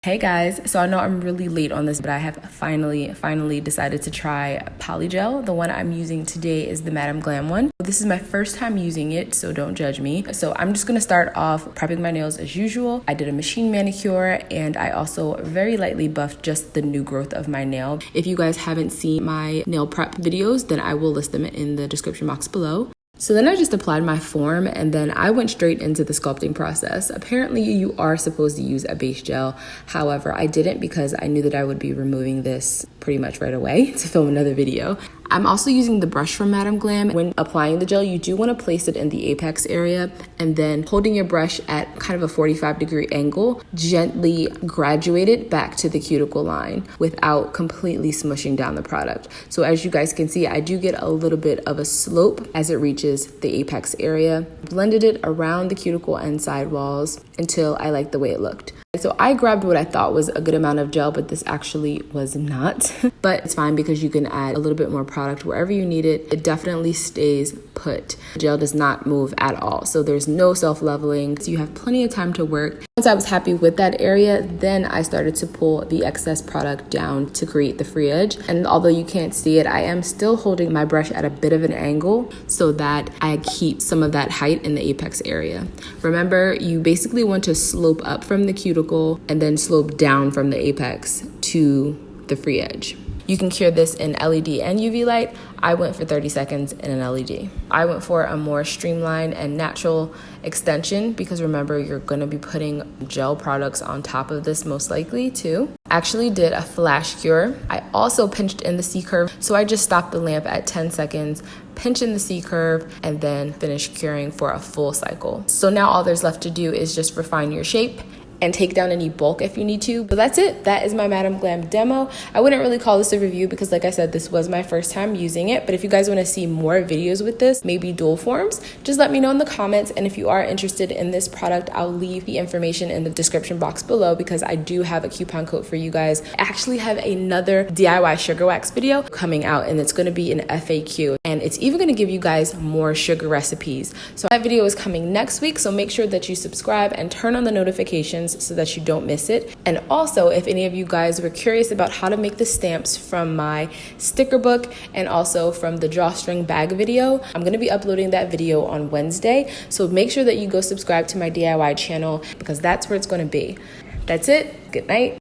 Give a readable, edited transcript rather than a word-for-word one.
Hey guys, so I know I'm really late on this, but I have finally decided to try Polygel. The one I'm using today is the Madam Glam one. This is my first time using it, so don't judge me. So I'm just gonna start off prepping my nails as usual. I did a machine manicure and I also very lightly buffed just the new growth of my nail. If you guys haven't seen my nail prep videos, then I will list them in the description box below. So then I just applied my form and then I went straight into the sculpting process. Apparently you are supposed to use a base gel. However, I didn't because I knew that I would be removing this pretty much right away to film another video. I'm also using the brush from Madam Glam. When applying the gel, you do want to place it in the apex area and then holding your brush at kind of a 45-degree angle, gently graduate it back to the cuticle line without completely smushing down the product. So as you guys can see, I do get a little bit of a slope as it reaches the apex area. Blended it around the cuticle and side walls until I liked the way it looked. So I grabbed what I thought was a good amount of gel, but this actually was not. But it's fine because you can add a little bit more product wherever you need it. It definitely stays put. The gel does not move at all. So there's no self-leveling. So you have plenty of time to work. Once I was happy with that area, then I started to pull the excess product down to create the free edge. And although you can't see it, I am still holding my brush at a bit of an angle so that I keep some of that height in the apex area. Remember, you basically want to slope up from the cuticle and then slope down from the apex to the free edge. You can cure this in LED and UV light. I went for 30 seconds in an LED. I went for a more streamlined and natural extension because remember, you're gonna be putting gel products on top of this most likely too. Actually did a flash cure. I also pinched in the C-curve, so I just stopped the lamp at 10 seconds, pinch in the C-curve, and then finish curing for a full cycle. So now all there's left to do is just refine your shape and take down any bulk if you need to. But that's it. That is my Madam Glam demo. I wouldn't really call this a review because like I said, this was my first time using it. But if you guys want to see more videos with this, maybe dual forms, just let me know in the comments. And if you are interested in this product, I'll leave the information in the description box below because I do have a coupon code for you guys. I actually have another DIY sugar wax video coming out and it's going to be an FAQ. And it's even going to give you guys more sugar recipes. So that video is coming next week. So make sure that you subscribe and turn on the notifications so that you don't miss it. And also, if any of you guys were curious about how to make the stamps from my sticker book and also from the drawstring bag video, I'm going to be uploading that video on Wednesday. So make sure that you go subscribe to my DIY channel because that's where it's going to be. That's it. Good night.